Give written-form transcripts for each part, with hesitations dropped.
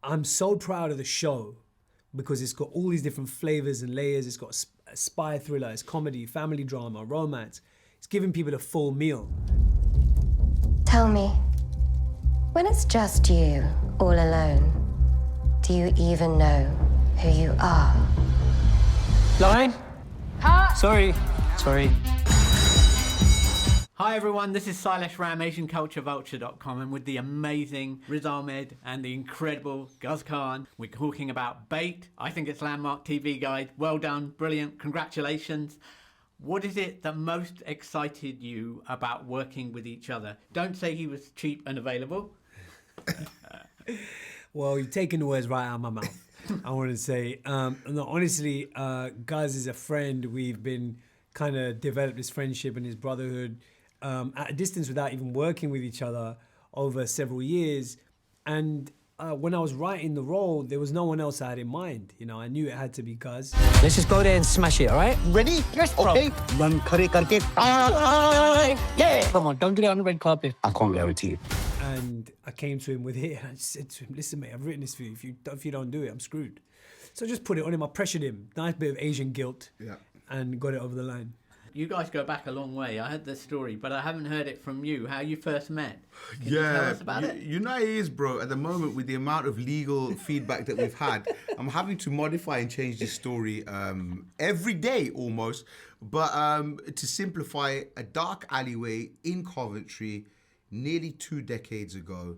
I'm so proud of the show because it's got all these different flavors and layers. It's got a spy thriller, it's comedy, family drama, romance. It's giving people a full meal. Tell me, when it's just you, all alone, do you even know who you are? Line? Cut! Sorry. Hi everyone, this is Silesh Ram, AsianCultureVulture.com, and with the amazing Riz Ahmed and the incredible Guz Khan, we're talking about Bait. I think it's landmark TV guide. Well done, brilliant, congratulations. What is it that most excited you about working with each other? Don't say he was cheap and available. Well, you've taken the words right out of my mouth. I want to say, no, honestly, Guz is a friend. We've been kind of developed this friendship and his brotherhood at a distance without even working with each other over several years. And when I was writing the role, there was no one else I had in mind. You know, I knew it had to be Guz. Let's just go there and smash it, all right? Ready? Yes, bro. Okay. Run khare karke. Yeah. Come on, don't do it on the red carpet. I can't guarantee it. And I came to him with it and I just said to him, listen, mate, I've written this for you. If you don't do it, I'm screwed. So I just put it on him. I pressured him. Nice bit of Asian guilt. Yeah. And got it over the line. You guys go back a long way. I heard this story, but I haven't heard it from you, how you first met. Can you tell us about it? You know how it is, bro. At the moment, with the amount of legal feedback that we've had, I'm having to modify and change this story every day almost. But to simplify, a dark alleyway in Coventry nearly 2 decades ago.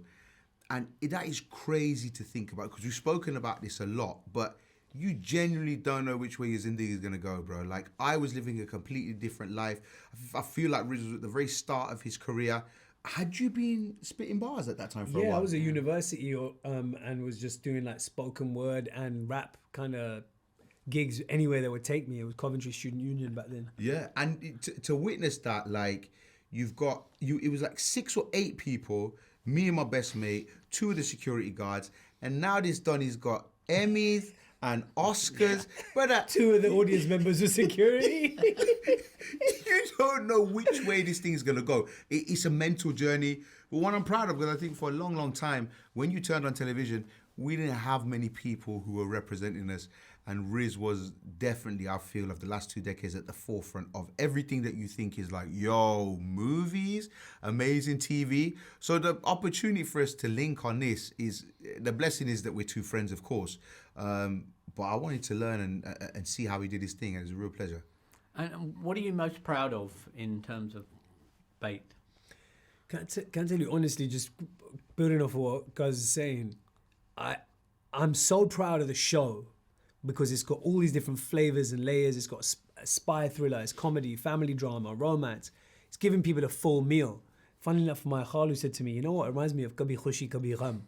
And that is crazy to think about because we've spoken about this a lot, but you genuinely don't know which way your Zindagi is going to go, bro. Like, I was living a completely different life. I feel like Riz was at the very start of his career. Had you been spitting bars at that time for a while? Yeah, I was at university and was just doing like spoken word and rap kind of gigs anywhere that would take me. It was Coventry Student Union back then. Yeah, and to witness that, like, you've got, it was like 6 or 8 people, me and my best mate, 2 of the security guards, and now this Donny's got Emmys and Oscars, but 2 of the audience members were security. You don't know which way this thing is gonna go. It's a mental journey, but one I'm proud of because I think for a long, long time, when you turned on television, we didn't have many people who were representing us, and Riz was definitely, I feel, of the last 2 decades at the forefront of everything that you think is like, yo, movies, amazing TV. So the opportunity for us to link on this is, the blessing is that we're 2 friends, of course. But I wanted to learn and see how he did his thing, and it was a real pleasure. And what are you most proud of in terms of Bait? Can I tell you honestly, just building off of what Guz is saying, I'm so proud of the show because it's got all these different flavors and layers. It's got a spy thriller, it's comedy, family drama, romance. It's giving people a full meal. Funnily enough, my khalu said to me, you know what, it reminds me of Kabhi Khushi Kabhi Gham,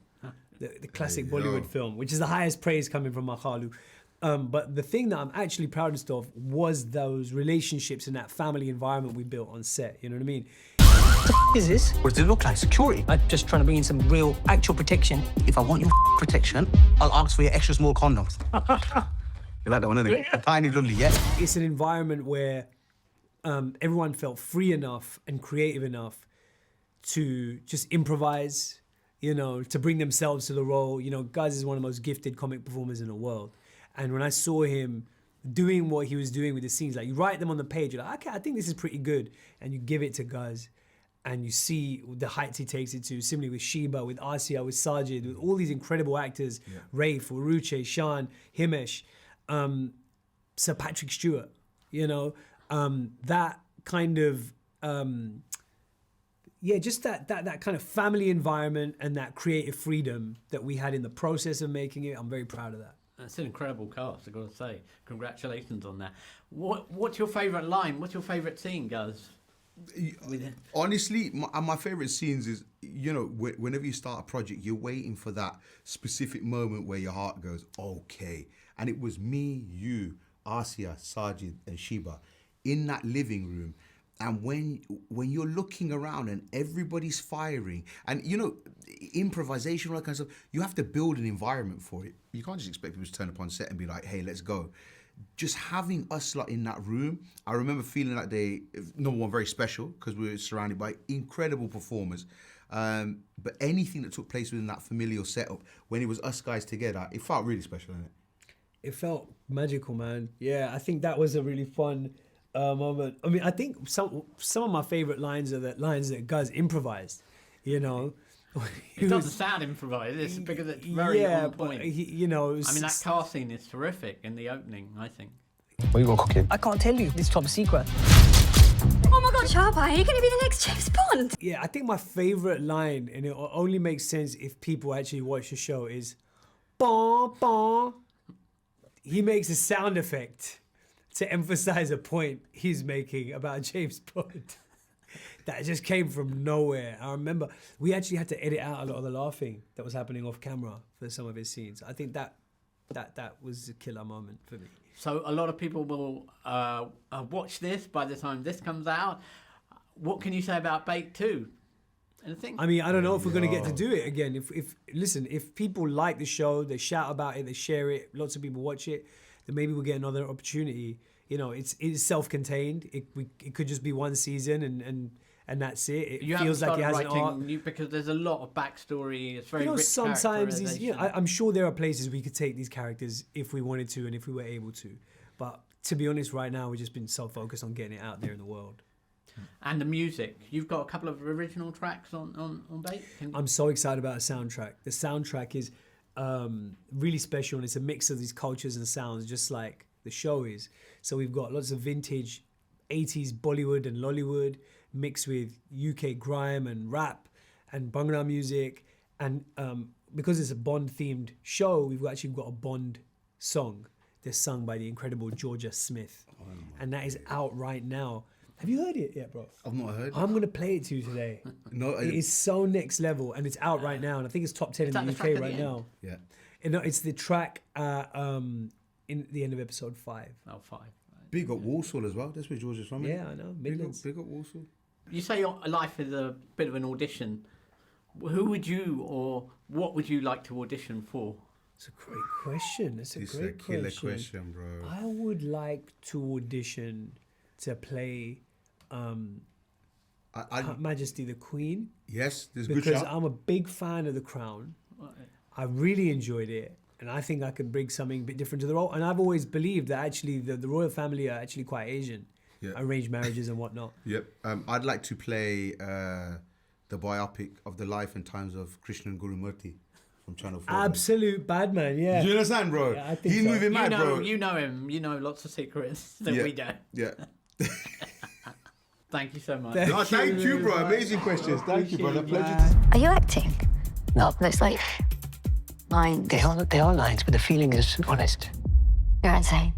the classic Bollywood film, which is the highest praise coming from my khalu. But the thing that I'm actually proudest of was those relationships and that family environment we built on set, you know what I mean? What is this? What does it look like? Security? I'm just trying to bring in some real, actual protection. If I want your protection, I'll ask for your extra small condoms. You like that one, isn't it? Yeah. Tiny, lovely, yeah? It's an environment where everyone felt free enough and creative enough to just improvise, you know, to bring themselves to the role. You know, Guz is one of the most gifted comic performers in the world. And when I saw him doing what he was doing with the scenes, like you write them on the page, you're like, okay, I think this is pretty good. And you give it to Guz and you see the heights he takes it to, similarly with Sheba, with Asiya, with Sajid, with all these incredible actors, Rafe, Uruche, Shan, Himesh, Sir Patrick Stewart, you know, that kind of, just that kind of family environment and that creative freedom that we had in the process of making it. I'm very proud of that. That's an incredible cast, I've got to say. Congratulations on that. What's your favourite line? What's your favourite scene, Guz? Honestly, my favourite scenes is, you know, whenever you start a project, you're waiting for that specific moment where your heart goes, okay. And it was me, you, Asiya, Sajid, and Sheba in that living room. And when you're looking around and everybody's firing, and you know, improvisation, all that kind of stuff, you have to build an environment for it. You can't just expect people to turn up on set and be like, hey, let's go. Just having us lot in that room, I remember feeling that day, number one, very special, because we were surrounded by incredible performers. But anything that took place within that familial setup, when it was us guys together, it felt really special, innit? It felt magical, man. Yeah, I think that was a really fun moment. I mean, I think some of my favorite lines are the lines that Guz improvised. You know, It doesn't sound improvised, it's because it's very on point. but you know, I mean, that car scene is terrific in the opening, I think. What you got cooking? I can't tell you. This top secret. Oh my God, Sharpeye, are you going to be the next James Bond? Yeah, I think my favorite line, and it only makes sense if people actually watch the show, is "Bon bon." He makes a sound effect to emphasize a point he's making about James Bond. That just came from nowhere. I remember we actually had to edit out a lot of the laughing that was happening off camera for some of his scenes. I think that was a killer moment for me. So a lot of people will watch this by the time this comes out. What can you say about Bait 2? Anything? I mean, I don't know if we're going to get to do it again. If people like the show, they shout about it, they share it, lots of people watch it, then maybe we'll get another opportunity. You know, it's self-contained. It could just be one season and that's it. It you feels like it has an arc. writing because there's a lot of backstory. It's very rich sometimes characterization. I'm sure there are places we could take these characters if we wanted to and if we were able to. But to be honest, right now we've just been so focused on getting it out there in the world. And the music. You've got a couple of original tracks on Bait. I'm so excited about the soundtrack. The soundtrack is really special, and it's a mix of these cultures and sounds, just like the show is. So we've got lots of vintage 80s Bollywood and Lollywood mixed with UK grime and rap and Bhangra music. And because it's a Bond-themed show, we've actually got a Bond song that's sung by the incredible Georgia Smith. And that is out right now. Have you heard it yet, bro? I've not heard. I'm going to play it to you today. No, It is so next level, and it's out right now, and I think it's top 10 in the that the track UK at right the now. Yeah. And no, it's the track in the end of episode 5. Oh, 5. Big up Walsall as well. That's where George is from. Yeah, I know. Midlands. Big up Walsall. You say your life is a bit of an audition. Who would you or what would you like to audition for? It's a great question. It's a great killer question, bro. I would like to audition to play Her Majesty the Queen. Yes, there's good Because shot. I'm a big fan of The Crown. I really enjoyed it. And I think I could bring something a bit different to the role. And I've always believed that actually the royal family are actually quite Asian. Yeah. Arranged marriages and whatnot. Yep. I'd like to play the biopic of the life and times of Krishnan Guru-Murthy from Channel 4. Absolute bad man, yeah. Do you understand, bro? Yeah, I think He's so. moving mad, bro. You know him. You know lots of secrets that we don't. Yeah. Thank you so much. No, thank you, bro. Amazing questions. Thank you, brother. Pleasure. Are you acting? No, Looks like lines. they are lines, but the feeling is honest. You're insane.